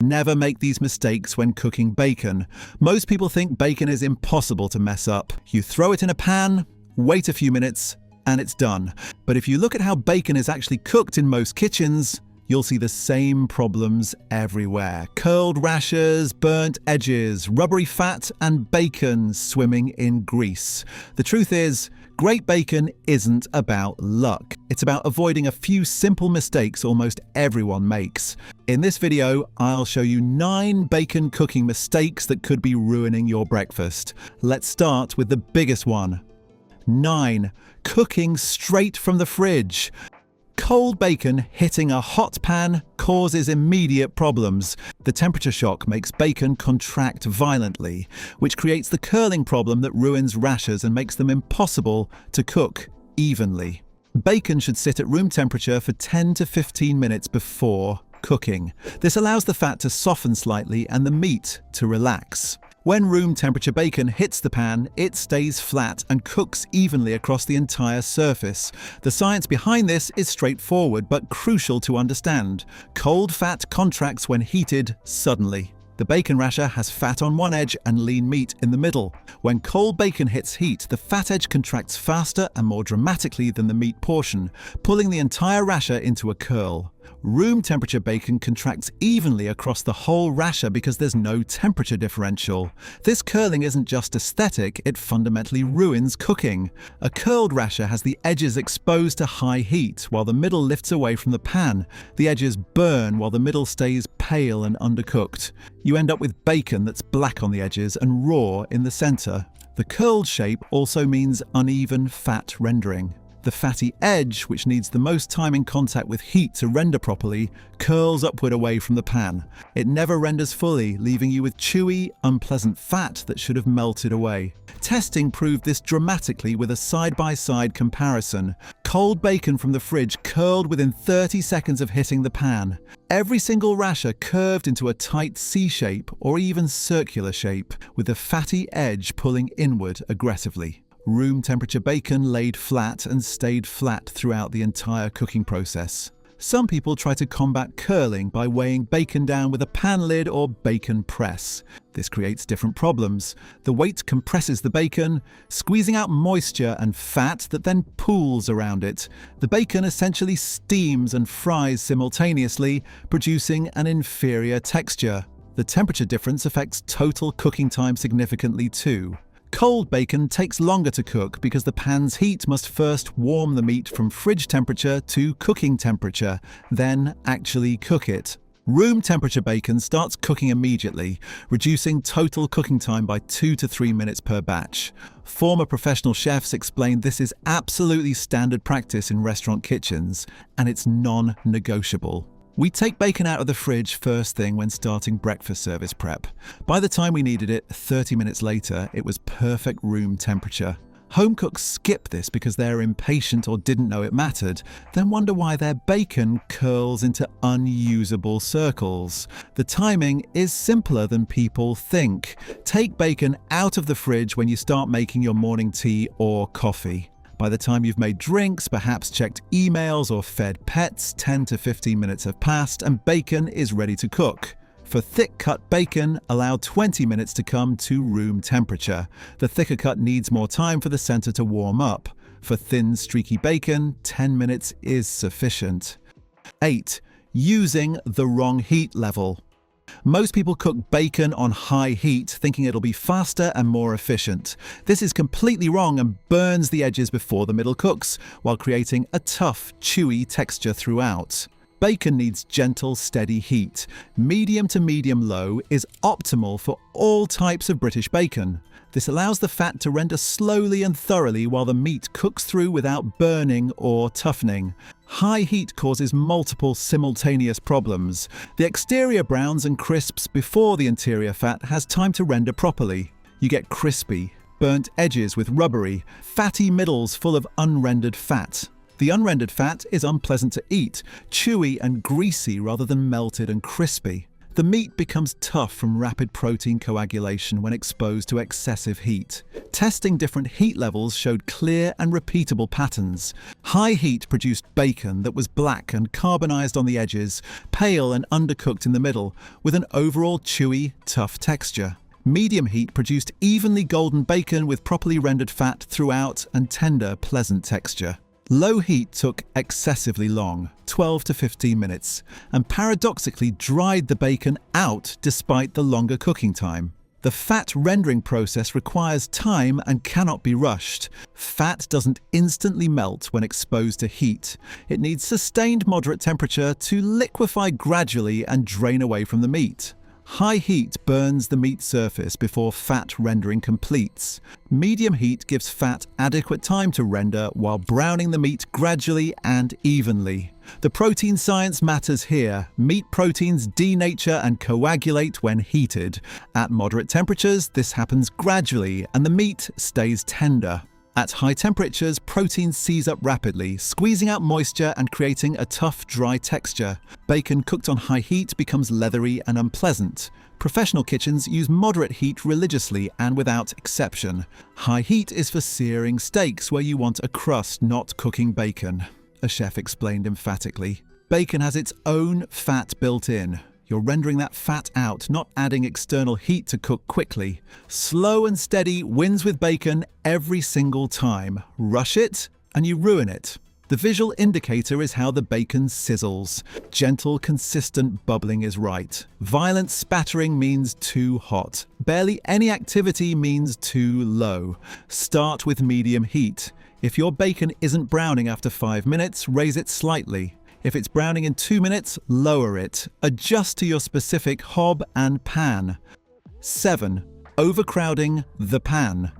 Never make these mistakes when cooking bacon. Most people think bacon is impossible to mess up. You throw it in a pan, wait a few minutes, and it's done. But if you look at how bacon is actually cooked in most kitchens, you'll see the same problems everywhere. Curled rashers, burnt edges, rubbery fat, and bacon swimming in grease. The truth is, great bacon isn't about luck. It's about avoiding a few simple mistakes almost everyone makes. In this video, I'll show you 9 bacon cooking mistakes that could be ruining your breakfast. Let's start with the biggest one. 9. Cooking straight from the fridge. Cold bacon hitting a hot pan causes immediate problems. The temperature shock makes bacon contract violently, which creates the curling problem that ruins rashers and makes them impossible to cook evenly. Bacon should sit at room temperature for 10 to 15 minutes before cooking. This allows the fat to soften slightly and the meat to relax. When room temperature bacon hits the pan, it stays flat and cooks evenly across the entire surface. The science behind this is straightforward but crucial to understand. Cold fat contracts when heated suddenly. The bacon rasher has fat on one edge and lean meat in the middle. When cold bacon hits heat, the fat edge contracts faster and more dramatically than the meat portion, pulling the entire rasher into a curl. Room temperature bacon contracts evenly across the whole rasher because there's no temperature differential. This curling isn't just aesthetic, it fundamentally ruins cooking. A curled rasher has the edges exposed to high heat while the middle lifts away from the pan. The edges burn while the middle stays pale and undercooked. You end up with bacon that's black on the edges and raw in the center. The curled shape also means uneven fat rendering. The fatty edge, which needs the most time in contact with heat to render properly, curls upward away from the pan. It never renders fully, leaving you with chewy, unpleasant fat that should have melted away. Testing proved this dramatically with a side-by-side comparison. Cold bacon from the fridge curled within 30 seconds of hitting the pan. Every single rasher curved into a tight C shape or even circular shape, with the fatty edge pulling inward aggressively. Room temperature bacon laid flat and stayed flat throughout the entire cooking process. Some people try to combat curling by weighing bacon down with a pan lid or bacon press. This creates different problems. The weight compresses the bacon, squeezing out moisture and fat that then pools around it. The bacon essentially steams and fries simultaneously, producing an inferior texture. The temperature difference affects total cooking time significantly too. Cold bacon takes longer to cook because the pan's heat must first warm the meat from fridge temperature to cooking temperature, then actually cook it. Room temperature bacon starts cooking immediately, reducing total cooking time by 2 to 3 minutes per batch. Former professional chefs explained this is absolutely standard practice in restaurant kitchens, and it's non-negotiable. We take bacon out of the fridge first thing when starting breakfast service prep. By the time we needed it, 30 minutes later, it was perfect room temperature. Home cooks skip this because they're impatient or didn't know it mattered, then wonder why their bacon curls into unusable circles. The timing is simpler than people think. Take bacon out of the fridge when you start making your morning tea or coffee. By the time you've made drinks, perhaps checked emails or fed pets, 10 to 15 minutes have passed and bacon is ready to cook. For thick-cut bacon, allow 20 minutes to come to room temperature. The thicker cut needs more time for the center to warm up. For thin, streaky bacon, 10 minutes is sufficient. 8. Using the wrong heat level. Most people cook bacon on high heat, thinking it'll be faster and more efficient. This is completely wrong and burns the edges before the middle cooks, while creating a tough, chewy texture throughout. Bacon needs gentle, steady heat. Medium to medium-low is optimal for all types of British bacon. This allows the fat to render slowly and thoroughly while the meat cooks through without burning or toughening. High heat causes multiple simultaneous problems. The exterior browns and crisps before the interior fat has time to render properly. You get crispy, burnt edges with rubbery, fatty middles full of unrendered fat. The unrendered fat is unpleasant to eat, chewy and greasy rather than melted and crispy. The meat becomes tough from rapid protein coagulation when exposed to excessive heat. Testing different heat levels showed clear and repeatable patterns. High heat produced bacon that was black and carbonized on the edges, pale and undercooked in the middle, with an overall chewy, tough texture. Medium heat produced evenly golden bacon with properly rendered fat throughout and tender, pleasant texture. Low heat took excessively long, 12 to 15 minutes, and paradoxically dried the bacon out despite the longer cooking time. The fat rendering process requires time and cannot be rushed. Fat doesn't instantly melt when exposed to heat. It needs sustained moderate temperature to liquefy gradually and drain away from the meat. High heat burns the meat surface before fat rendering completes. Medium heat gives fat adequate time to render while browning the meat gradually and evenly. The protein science matters here. Meat proteins denature and coagulate when heated. At moderate temperatures, this happens gradually and the meat stays tender. At high temperatures, protein seize up rapidly, squeezing out moisture and creating a tough, dry texture. Bacon cooked on high heat becomes leathery and unpleasant. Professional kitchens use moderate heat religiously and without exception. High heat is for searing steaks where you want a crust, not cooking bacon, a chef explained emphatically. Bacon has its own fat built in. You're rendering that fat out, not adding external heat to cook quickly. Slow and steady wins with bacon every single time. Rush it and you ruin it. The visual indicator is how the bacon sizzles. Gentle, consistent bubbling is right. Violent spattering means too hot. Barely any activity means too low. Start with medium heat. If your bacon isn't browning after 5 minutes, raise it slightly. If it's browning in 2 minutes, lower it. Adjust to your specific hob and pan. 7. Overcrowding the pan.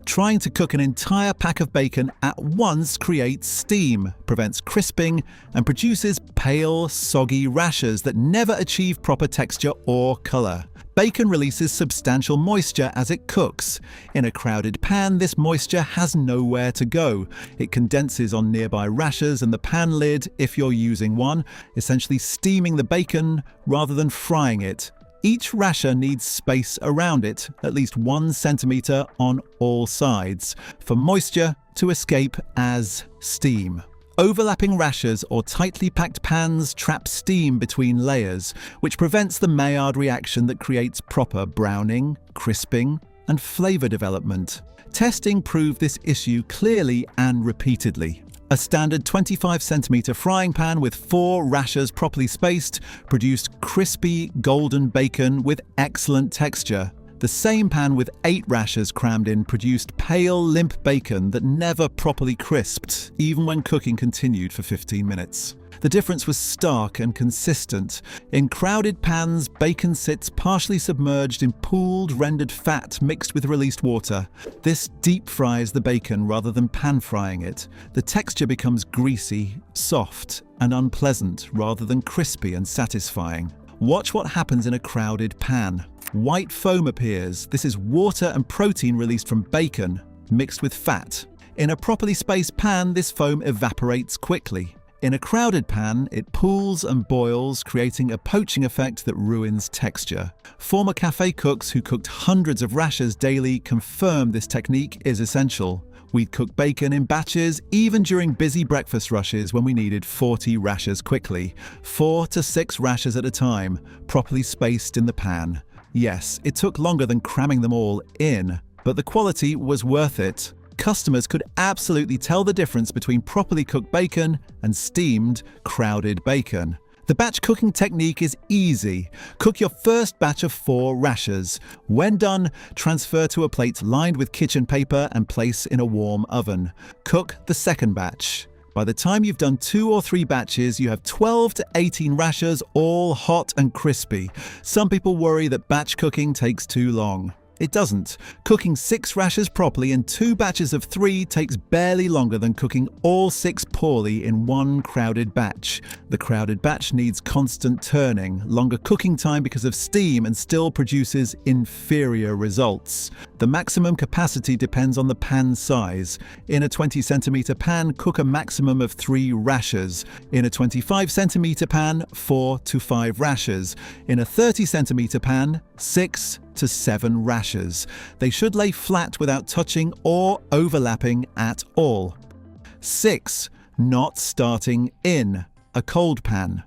Trying to cook an entire pack of bacon at once creates steam, prevents crisping, and produces pale, soggy rashers that never achieve proper texture or color. Bacon releases substantial moisture as it cooks. In a crowded pan, this moisture has nowhere to go. It condenses on nearby rashers and the pan lid, if you're using one, essentially steaming the bacon rather than frying it. Each rasher needs space around it, at least 1 centimeter on all sides, for moisture to escape as steam. Overlapping rashers or tightly packed pans trap steam between layers, which prevents the Maillard reaction that creates proper browning, crisping, and flavor development. Testing proved this issue clearly and repeatedly. A standard 25 centimeter frying pan with 4 rashers properly spaced produced crispy, golden bacon with excellent texture. The same pan with 8 rashers crammed in produced pale, limp bacon that never properly crisped, even when cooking continued for 15 minutes. The difference was stark and consistent. In crowded pans, bacon sits partially submerged in pooled, rendered fat mixed with released water. This deep fries the bacon rather than pan frying it. The texture becomes greasy, soft, and unpleasant rather than crispy and satisfying. Watch what happens in a crowded pan. White foam appears. This is water and protein released from bacon, mixed with fat. In a properly spaced pan, this foam evaporates quickly. In a crowded pan, it pools and boils, creating a poaching effect that ruins texture. Former cafe cooks who cooked hundreds of rashers daily confirm this technique is essential. We'd cook bacon in batches, even during busy breakfast rushes when we needed 40 rashers quickly. 4 to 6 rashers at a time, properly spaced in the pan. Yes, it took longer than cramming them all in, but the quality was worth it. Customers could absolutely tell the difference between properly cooked bacon and steamed, crowded bacon. The batch cooking technique is easy. Cook your first batch of 4 rashers. When done, transfer to a plate lined with kitchen paper and place in a warm oven. Cook the second batch. By the time you've done 2 or 3 batches, you have 12 to 18 rashers, all hot and crispy. Some people worry that batch cooking takes too long. It doesn't. Cooking 6 rashers properly in 2 batches of 3 takes barely longer than cooking all 6 poorly in one crowded batch. The crowded batch needs constant turning, longer cooking time because of steam, and still produces inferior results. The maximum capacity depends on the pan size. In a 20-centimeter pan, cook a maximum of 3 rashers. In a 25-centimeter pan, 4 to 5 rashers. In a 30-centimeter pan, 6 to 7 rashers. They should lay flat without touching or overlapping at all. 6. Not starting in a cold pan.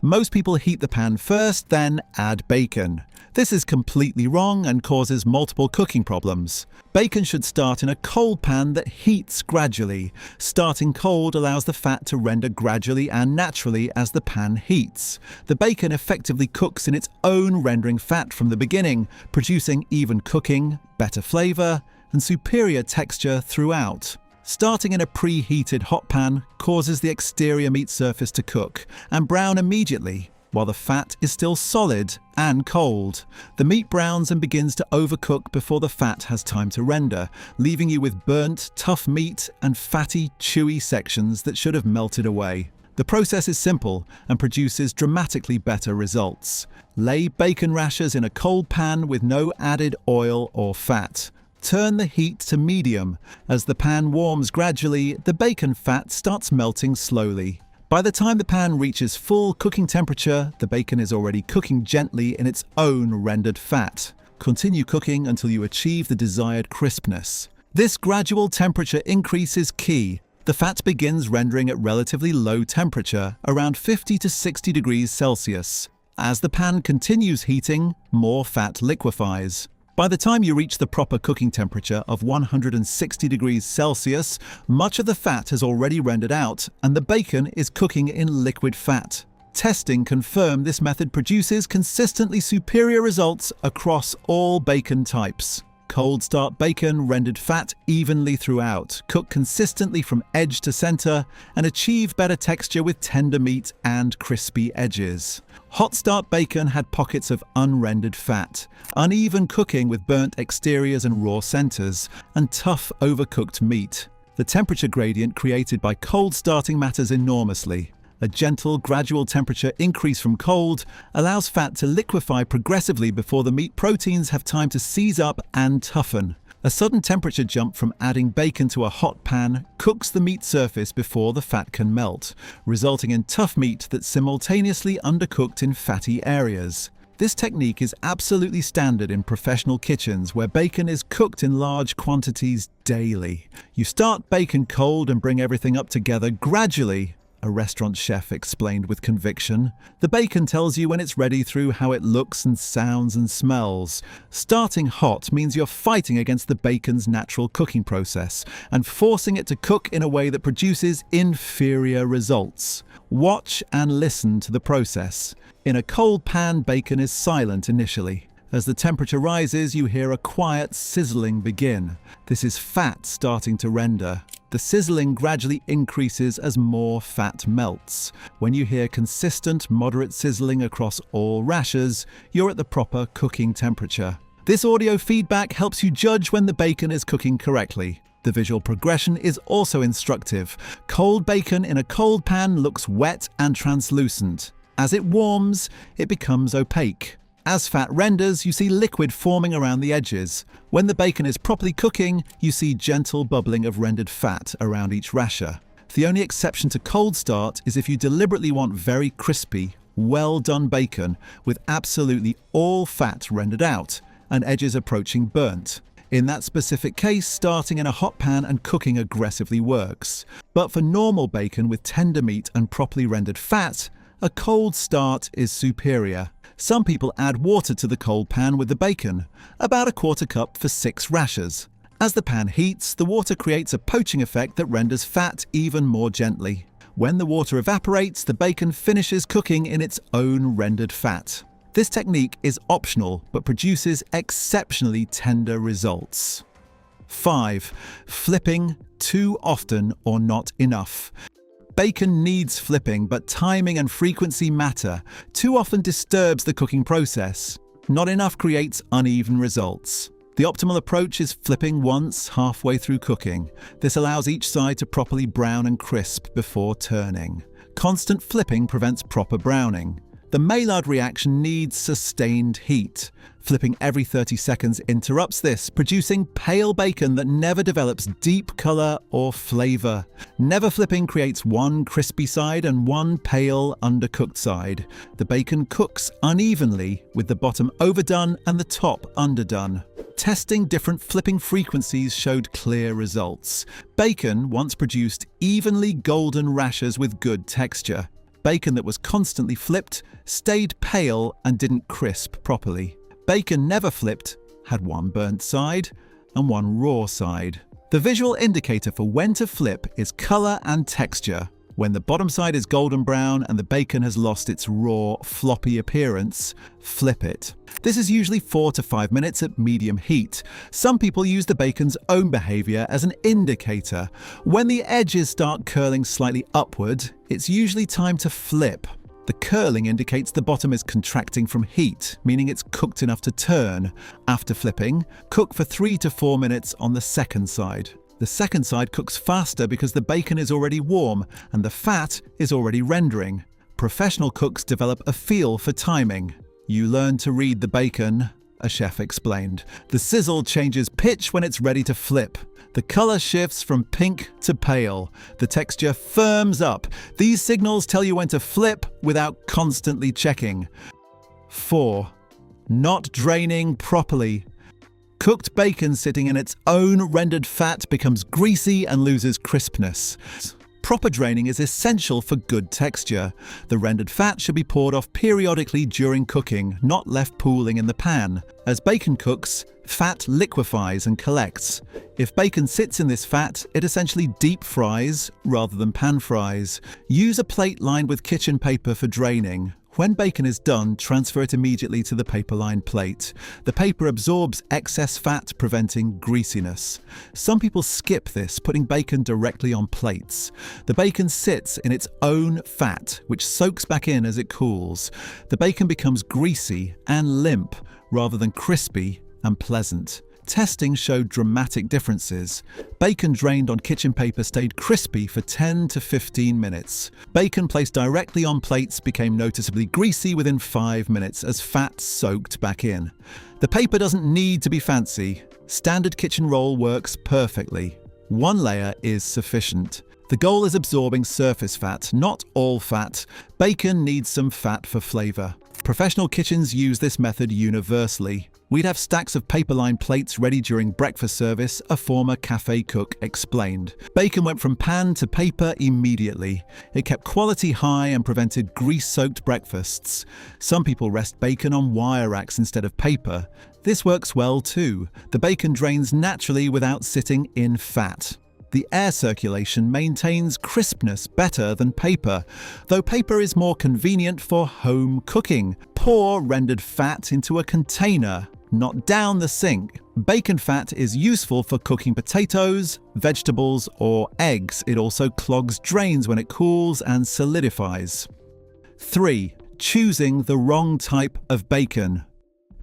Most people heat the pan first, then add bacon. This is completely wrong and causes multiple cooking problems. Bacon should start in a cold pan that heats gradually. Starting cold allows the fat to render gradually and naturally as the pan heats. The bacon effectively cooks in its own rendering fat from the beginning, producing even cooking, better flavor, and superior texture throughout. Starting in a preheated hot pan causes the exterior meat surface to cook and brown immediately, while the fat is still solid and cold. The meat browns and begins to overcook before the fat has time to render, leaving you with burnt, tough meat and fatty, chewy sections that should have melted away. The process is simple and produces dramatically better results. Lay bacon rashers in a cold pan with no added oil or fat. Turn the heat to medium. As the pan warms gradually, the bacon fat starts melting slowly. By the time the pan reaches full cooking temperature, the bacon is already cooking gently in its own rendered fat. Continue cooking until you achieve the desired crispness. This gradual temperature increase is key. The fat begins rendering at relatively low temperature, around 50 to 60 degrees Celsius. As the pan continues heating, more fat liquefies. By the time you reach the proper cooking temperature of 160 degrees Celsius, much of the fat has already rendered out and the bacon is cooking in liquid fat. Testing confirmed this method produces consistently superior results across all bacon types. Cold start bacon rendered fat evenly throughout, cook consistently from edge to center, and achieve better texture with tender meat and crispy edges. Hot start bacon had pockets of unrendered fat, uneven cooking with burnt exteriors and raw centers, and tough overcooked meat. The temperature gradient created by cold starting matters enormously. A gentle, gradual temperature increase from cold allows fat to liquefy progressively before the meat proteins have time to seize up and toughen. A sudden temperature jump from adding bacon to a hot pan cooks the meat surface before the fat can melt, resulting in tough meat that's simultaneously undercooked in fatty areas. This technique is absolutely standard in professional kitchens where bacon is cooked in large quantities daily. You start bacon cold and bring everything up together gradually, a restaurant chef explained with conviction. The bacon tells you when it's ready through how it looks and sounds and smells. Starting hot means you're fighting against the bacon's natural cooking process and forcing it to cook in a way that produces inferior results. Watch and listen to the process. In a cold pan, bacon is silent initially. As the temperature rises, you hear a quiet sizzling begin. This is fat starting to render. The sizzling gradually increases as more fat melts. When you hear consistent, moderate sizzling across all rashers, you're at the proper cooking temperature. This audio feedback helps you judge when the bacon is cooking correctly. The visual progression is also instructive. Cold bacon in a cold pan looks wet and translucent. As it warms, it becomes opaque. As fat renders, you see liquid forming around the edges. When the bacon is properly cooking, you see gentle bubbling of rendered fat around each rasher. The only exception to cold start is if you deliberately want very crispy, well-done bacon with absolutely all fat rendered out and edges approaching burnt. In that specific case, starting in a hot pan and cooking aggressively works. But for normal bacon with tender meat and properly rendered fat, a cold start is superior. Some people add water to the cold pan with the bacon, about 1/4 cup for 6 rashers. As the pan heats, the water creates a poaching effect that renders fat even more gently. When the water evaporates, the bacon finishes cooking in its own rendered fat. This technique is optional, but produces exceptionally tender results. 5. Flipping too often or not enough. Bacon needs flipping, but timing and frequency matter. Too often disturbs the cooking process. Not enough creates uneven results. The optimal approach is flipping once halfway through cooking. This allows each side to properly brown and crisp before turning. Constant flipping prevents proper browning. The Maillard reaction needs sustained heat. Flipping every 30 seconds interrupts this, producing pale bacon that never develops deep color or flavor. Never flipping creates one crispy side and one pale, undercooked side. The bacon cooks unevenly, with the bottom overdone and the top underdone. Testing different flipping frequencies showed clear results. Bacon once produced evenly golden rashers with good texture. Bacon that was constantly flipped stayed pale and didn't crisp properly. Bacon never flipped had one burnt side and one raw side. The visual indicator for when to flip is color and texture. When the bottom side is golden brown and the bacon has lost its raw, floppy appearance, flip it. This is usually 4 to 5 minutes at medium heat. Some people use the bacon's own behavior as an indicator. When the edges start curling slightly upward, it's usually time to flip. The curling indicates the bottom is contracting from heat, meaning it's cooked enough to turn. After flipping, cook for 3 to 4 minutes on the second side. The second side cooks faster because the bacon is already warm and the fat is already rendering. Professional cooks develop a feel for timing. You learn to read the bacon, a chef explained. The sizzle changes pitch when it's ready to flip. The color shifts from pink to pale. The texture firms up. These signals tell you when to flip without constantly checking. 4. Not draining properly. Cooked bacon sitting in its own rendered fat becomes greasy and loses crispness. Proper draining is essential for good texture. The rendered fat should be poured off periodically during cooking, not left pooling in the pan. As bacon cooks, fat liquefies and collects. If bacon sits in this fat, it essentially deep fries rather than pan fries. Use a plate lined with kitchen paper for draining. When bacon is done, transfer it immediately to the paper-lined plate. The paper absorbs excess fat, preventing greasiness. Some people skip this, putting bacon directly on plates. The bacon sits in its own fat, which soaks back in as it cools. The bacon becomes greasy and limp, rather than crispy and pleasant. Testing showed dramatic differences. Bacon drained on kitchen paper stayed crispy for 10 to 15 minutes. Bacon placed directly on plates became noticeably greasy within 5 minutes as fat soaked back in. The paper doesn't need to be fancy. Standard kitchen roll works perfectly. One layer is sufficient. The goal is absorbing surface fat, not all fat. Bacon needs some fat for flavor. Professional kitchens use this method universally. We'd have stacks of paper-lined plates ready during breakfast service, a former cafe cook explained. Bacon went from pan to paper immediately. It kept quality high and prevented grease-soaked breakfasts. Some people rest bacon on wire racks instead of paper. This works well too. The bacon drains naturally without sitting in fat. The air circulation maintains crispness better than paper, though paper is more convenient for home cooking. Pour rendered fat into a container, not down the sink. Bacon fat is useful for cooking potatoes, vegetables, or eggs. It also clogs drains when it cools and solidifies. 3. Choosing the wrong type of bacon.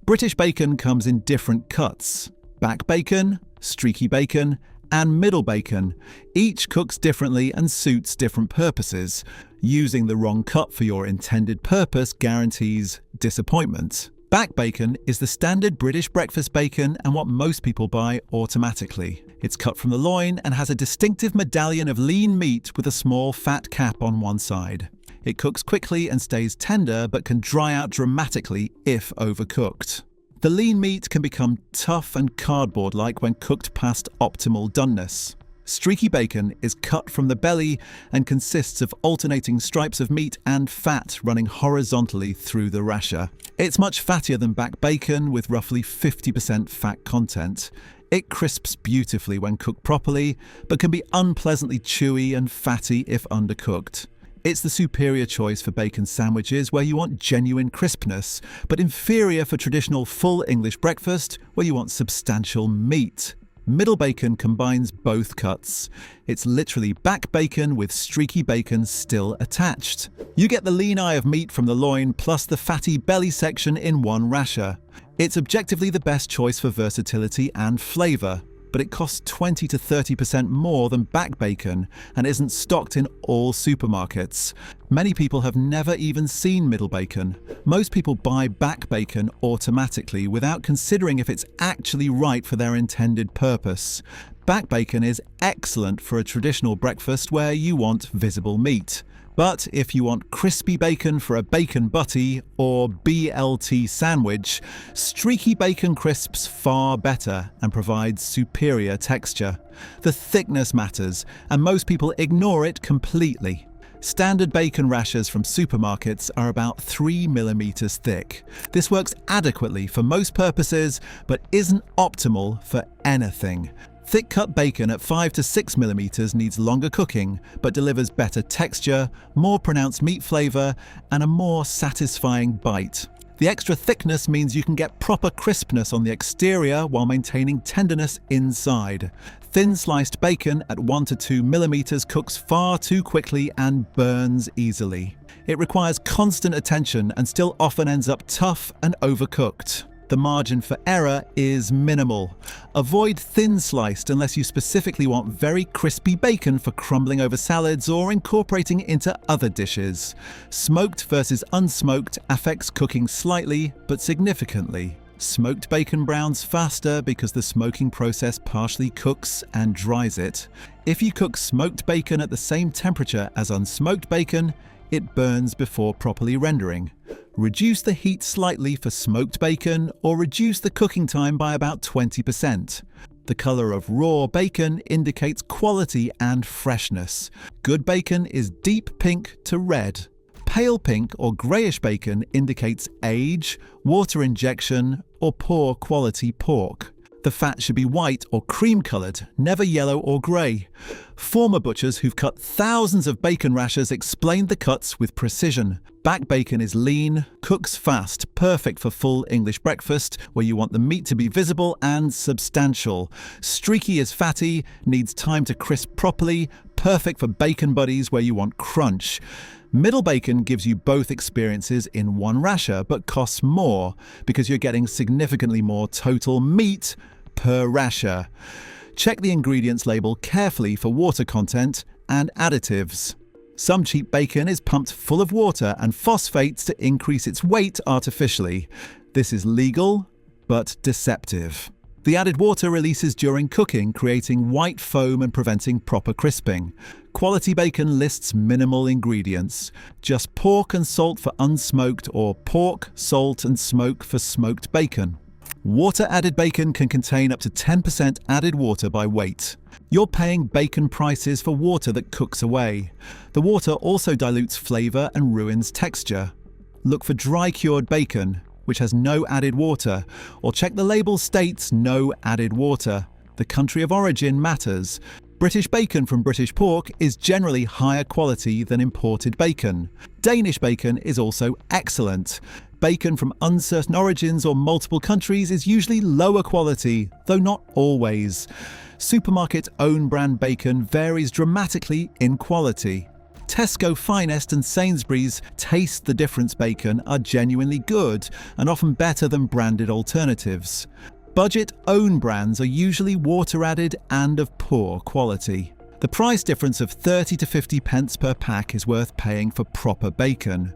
British bacon comes in different cuts: back bacon, streaky bacon, and middle bacon. Each cooks differently and suits different purposes. Using the wrong cut for your intended purpose guarantees disappointment. Back bacon is the standard British breakfast bacon and what most people buy automatically. It's cut from the loin and has a distinctive medallion of lean meat with a small fat cap on one side. It cooks quickly and stays tender but can dry out dramatically if overcooked. The lean meat can become tough and cardboard-like when cooked past optimal doneness. Streaky bacon is cut from the belly and consists of alternating stripes of meat and fat running horizontally through the rasher. It's much fattier than back bacon, with roughly 50% fat content. It crisps beautifully when cooked properly, but can be unpleasantly chewy and fatty if undercooked. It's the superior choice for bacon sandwiches where you want genuine crispness, but inferior for traditional full English breakfast where you want substantial meat. Middle bacon combines both cuts. It's literally back bacon with streaky bacon still attached. You get the lean eye of meat from the loin plus the fatty belly section in one rasher. It's objectively the best choice for versatility and flavor, but it costs 20 to 30% more than back bacon and isn't stocked in all supermarkets. Many people have never even seen middle bacon. Most people buy back bacon automatically without considering if it's actually right for their intended purpose. Back bacon is excellent for a traditional breakfast where you want visible meat. But if you want crispy bacon for a bacon butty or BLT sandwich, streaky bacon crisps far better and provide superior texture. The thickness matters, and most people ignore it completely. Standard bacon rashers from supermarkets are about 3 millimeters thick. This works adequately for most purposes, but isn't optimal for anything. Thick-cut bacon at 5 to 6 millimeters needs longer cooking, but delivers better texture, more pronounced meat flavor, and a more satisfying bite. The extra thickness means you can get proper crispness on the exterior while maintaining tenderness inside. Thin sliced bacon at 1 to 2 millimeters cooks far too quickly and burns easily. It requires constant attention and still often ends up tough and overcooked. The margin for error is minimal. Avoid thin sliced unless you specifically want very crispy bacon for crumbling over salads or incorporating into other dishes. Smoked versus unsmoked affects cooking slightly but significantly. Smoked bacon browns faster because the smoking process partially cooks and dries it. If you cook smoked bacon at the same temperature as unsmoked bacon, it burns before properly rendering. Reduce the heat slightly for smoked bacon or reduce the cooking time by about 20%. The color of raw bacon indicates quality and freshness. Good bacon is deep pink to red. Pale pink or grayish bacon indicates age, water injection, or poor quality pork. The fat should be white or cream-coloured, never yellow or grey. Former butchers who've cut thousands of bacon rashers explained the cuts with precision. Back bacon is lean, cooks fast, perfect for full English breakfast where you want the meat to be visible and substantial. Streaky is fatty, needs time to crisp properly, perfect for bacon buddies where you want crunch. Middle bacon gives you both experiences in one rasher, but costs more because you're getting significantly more total meat per rasher. Check the ingredients label carefully for water content and additives. Some cheap bacon is pumped full of water and phosphates to increase its weight artificially. This is legal, but deceptive. The added water releases during cooking, creating white foam and preventing proper crisping. Quality bacon lists minimal ingredients, just pork and salt for unsmoked or pork, salt and smoke for smoked bacon. Water-added bacon can contain up to 10% added water by weight. You're paying bacon prices for water that cooks away. The water also dilutes flavor and ruins texture. Look for dry-cured bacon, which has no added water, or check the label states no added water. The country of origin matters. British bacon from British pork is generally higher quality than imported bacon. Danish bacon is also excellent. Bacon from uncertain origins or multiple countries is usually lower quality, though not always. Supermarket own brand bacon varies dramatically in quality. Tesco Finest and Sainsbury's Taste the Difference bacon are genuinely good and often better than branded alternatives. Budget own brands are usually water added and of poor quality. The price difference of 30 to 50 pence per pack is worth paying for proper bacon.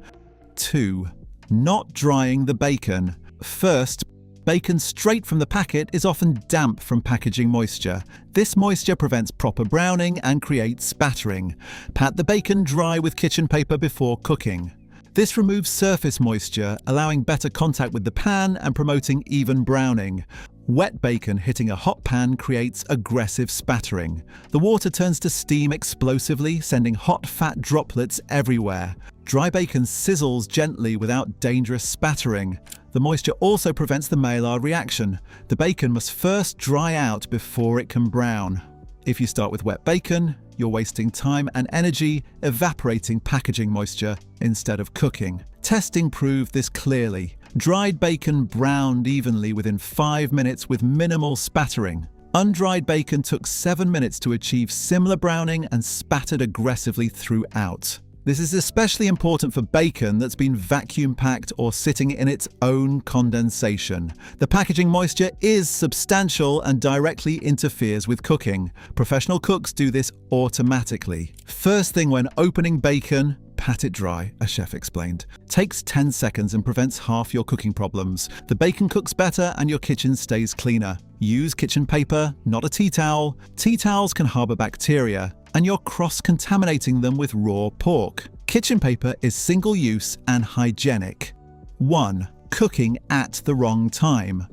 2. Not drying the bacon. First, bacon straight from the packet is often damp from packaging moisture. This moisture prevents proper browning and creates spattering. Pat the bacon dry with kitchen paper before cooking. This removes surface moisture, allowing better contact with the pan and promoting even browning. Wet bacon hitting a hot pan creates aggressive spattering. The water turns to steam explosively, sending hot fat droplets everywhere. Dry bacon sizzles gently without dangerous spattering. The moisture also prevents the Maillard reaction. The bacon must first dry out before it can brown. If you start with wet bacon, you're wasting time and energy evaporating packaging moisture instead of cooking. Testing proved this clearly. Dried bacon browned evenly within 5 minutes with minimal spattering. Undried bacon took 7 minutes to achieve similar browning and spattered aggressively throughout. This is especially important for bacon that's been vacuum-packed or sitting in its own condensation. The packaging moisture is substantial and directly interferes with cooking. Professional cooks do this automatically. First thing when opening bacon, pat it dry, a chef explained. Takes 10 seconds and prevents half your cooking problems. The bacon cooks better and your kitchen stays cleaner. Use kitchen paper, not a tea towel. Tea towels can harbor bacteria, and you're cross-contaminating them with raw pork. Kitchen paper is single-use and hygienic. 1. Cooking at the wrong time.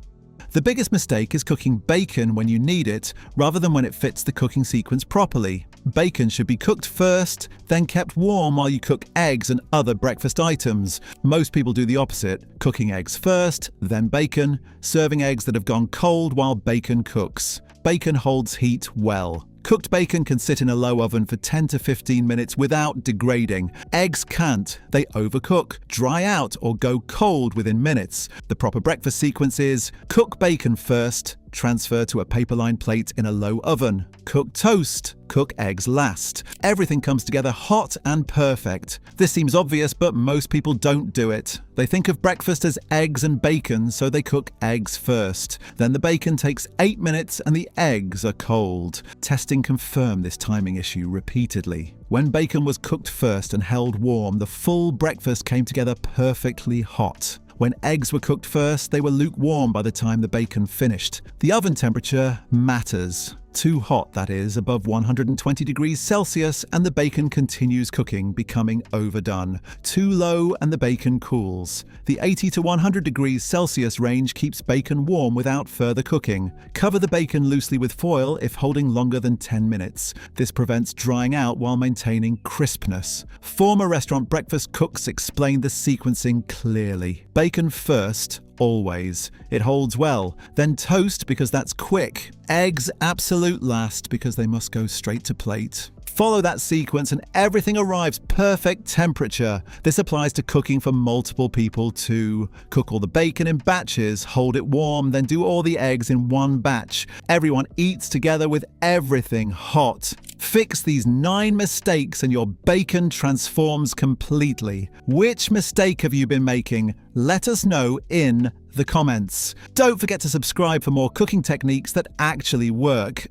The biggest mistake is cooking bacon when you need it, rather than when it fits the cooking sequence properly. Bacon should be cooked first, then kept warm while you cook eggs and other breakfast items. Most people do the opposite, cooking eggs first, then bacon, serving eggs that have gone cold while bacon cooks. Bacon holds heat well. Cooked bacon can sit in a low oven for 10 to 15 minutes without degrading. Eggs can't. They overcook, dry out, or go cold within minutes. The proper breakfast sequence is: cook bacon first, transfer to a paper-lined plate in a low oven. Cook toast, cook eggs last. Everything comes together hot and perfect. This seems obvious, but most people don't do it. They think of breakfast as eggs and bacon, so they cook eggs first. Then the bacon takes 8 minutes and the eggs are cold. Testing confirmed this timing issue repeatedly. When bacon was cooked first and held warm, the full breakfast came together perfectly hot. When eggs were cooked first, they were lukewarm by the time the bacon finished. The oven temperature matters. Too hot, that is, above 120 degrees Celsius, and the bacon continues cooking, becoming overdone. Too low and the bacon cools. The 80 to 100 degrees Celsius range keeps bacon warm without further cooking. Cover the bacon loosely with foil if holding longer than 10 minutes. This prevents drying out while maintaining crispness. Former restaurant breakfast cooks explained the sequencing clearly. Bacon first, always. It holds well. Then toast because that's quick. Eggs absolute last because they must go straight to plate. Follow that sequence and everything arrives perfect temperature. This applies to cooking for multiple people too. Cook all the bacon in batches, hold it warm, then do all the eggs in one batch. Everyone eats together with everything hot. Fix these 9 mistakes and your bacon transforms completely. Which mistake have you been making? Let us know in the comments. Don't forget to subscribe for more cooking techniques that actually work.